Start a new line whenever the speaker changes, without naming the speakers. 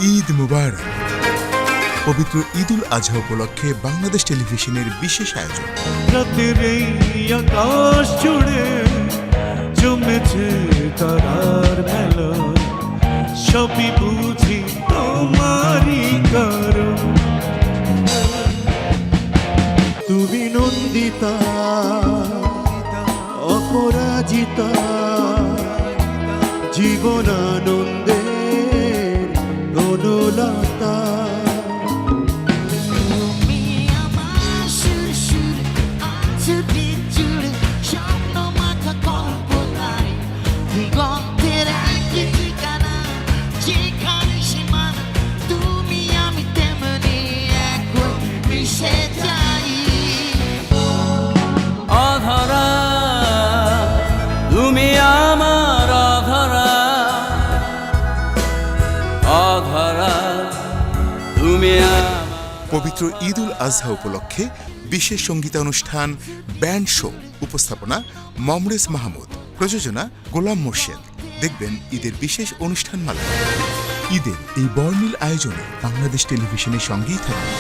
ঈদ মুবারক। পবিত্র ঈদ উল আজহা উপলক্ষে বাংলাদেশ টেলিভিশনের বিশেষ আয়োজন।
রাতের এই আকাশ জুড়ে জমেছে তারার মেলা, সবই বুঝি তোমারই কারণ। তুমি নন্দিতা অপরাজিতা, জীবনানন্দের বনলতা।
তুমি আমার সুর সুর আছড়ে জুড়ে স্বপ্ন মাখা কল্পনায়, দিগন্তের একই ঠিকানা, যেখানে সীমানা তুমি আমি তেমনি একই মিশে যাই।
অধরা তুমি আমার অধরা, অধরা তুমি আমার।
পবিত্র ঈদ উল আজহা উপলক্ষে বিশেষ সঙ্গীতানুষ্ঠান ব্যান্ড শো। উপস্থাপনা মমরেজ মাহমুদ, প্রযোজনা গোলাম মোর্শেদ। দেখবেন ঈদের বিশেষ অনুষ্ঠানমালা। ঈদের এই বর্ণিল আয়োজনে বাংলাদেশ টেলিভিশনের সঙ্গেই থাকবে।